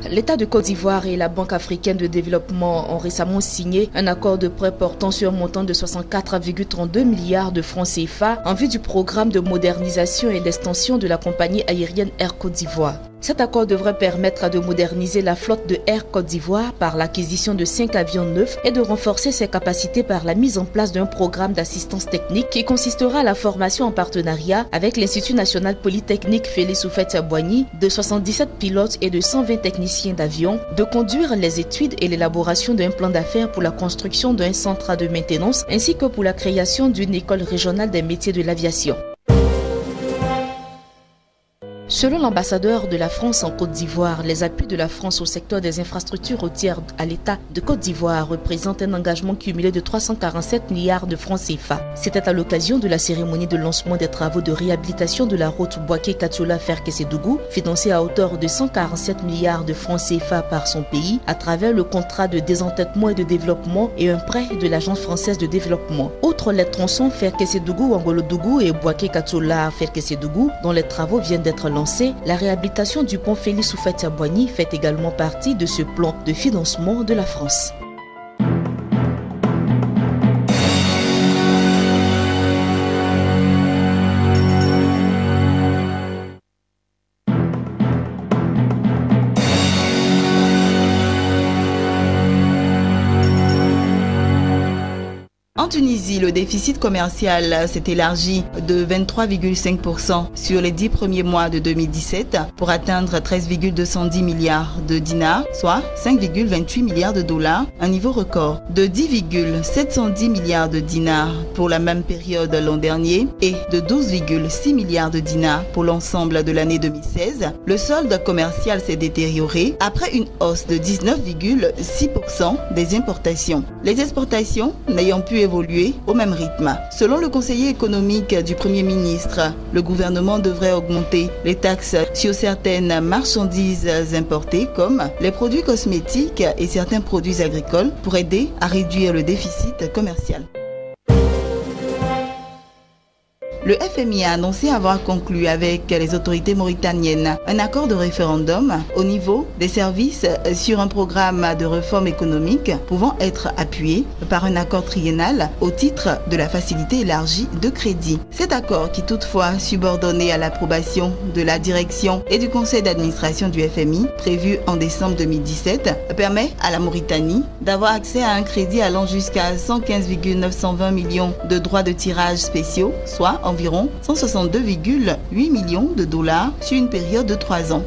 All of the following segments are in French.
L'État de Côte d'Ivoire et la Banque africaine de développement ont récemment signé un accord de prêt portant sur un montant de 64,32 milliards de francs CFA en vue du programme de modernisation et d'extension de la compagnie aérienne Air Côte d'Ivoire. Cet accord devrait permettre de moderniser la flotte de Air Côte d'Ivoire par l'acquisition de 5 avions neufs et de renforcer ses capacités par la mise en place d'un programme d'assistance technique qui consistera à la formation en partenariat avec l'Institut national polytechnique Félix Houphouët-Boigny de 77 pilotes et de 120 techniciens d'avion, de conduire les études et l'élaboration d'un plan d'affaires pour la construction d'un centre de maintenance ainsi que pour la création d'une école régionale des métiers de l'aviation. Selon l'ambassadeur de la France en Côte d'Ivoire, les appuis de la France au secteur des infrastructures routières à l'État de Côte d'Ivoire représentent un engagement cumulé de 347 milliards de francs CFA. C'était à l'occasion de la cérémonie de lancement des travaux de réhabilitation de la route Bouaké-Katiola-Ferkessédougou, financée à hauteur de 147 milliards de francs CFA par son pays à travers le contrat de désendettement et de développement et un prêt de l'Agence française de développement. Outre les tronçons Ferkessédougou-Angolo-Dougou et Bouaké-Katiola-Ferkessédougou, dont les travaux viennent d'être lancés, la réhabilitation du pont Félix Houphouët-Boigny fait également partie de ce plan de financement de la France. En Tunisie, le déficit commercial s'est élargi de 23,5% sur les 10 premiers mois de 2017 pour atteindre 13,210 milliards de dinars, soit 5,28 milliards de dollars, un niveau record, de 10,710 milliards de dinars pour la même période l'an dernier et de 12,6 milliards de dinars pour l'ensemble de l'année 2016. Le solde commercial s'est détérioré après une hausse de 19,6% des importations. Les exportations n'ayant pu évoluer au même rythme. Selon le conseiller économique du Premier ministre, le gouvernement devrait augmenter les taxes sur certaines marchandises importées comme les produits cosmétiques et certains produits agricoles pour aider à réduire le déficit commercial. Le FMI a annoncé avoir conclu avec les autorités mauritaniennes un accord de référendum au niveau des services sur un programme de réforme économique pouvant être appuyé par un accord triennal au titre de la facilité élargie de crédit. Cet accord, qui toutefois subordonné à l'approbation de la direction et du conseil d'administration du FMI, prévu en décembre 2017, permet à la Mauritanie d'avoir accès à un crédit allant jusqu'à 115,920 millions de droits de tirage spéciaux, soit environ 162,8 millions de dollars sur une période de 3 ans.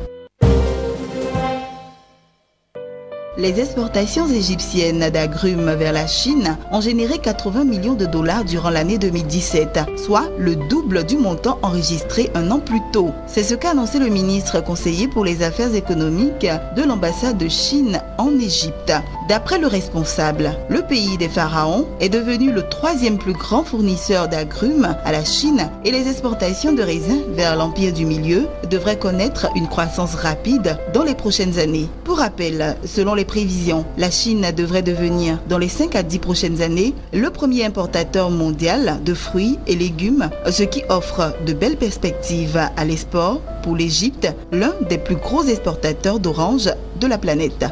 Les exportations égyptiennes d'agrumes vers la Chine ont généré 80 millions de dollars durant l'année 2017, soit le double du montant enregistré un an plus tôt. C'est ce qu'a annoncé le ministre conseiller pour les affaires économiques de l'ambassade de Chine en Égypte. D'après le responsable, le pays des pharaons est devenu le 3e plus grand fournisseur d'agrumes à la Chine et les exportations de raisins vers l'Empire du Milieu devraient connaître une croissance rapide dans les prochaines années. Pour rappel, selon les prévisions, la Chine devrait devenir, dans les 5 à 10 prochaines années, le premier importateur mondial de fruits et légumes, ce qui offre de belles perspectives à l'export pour l'Égypte, l'un des plus gros exportateurs d'oranges de la planète.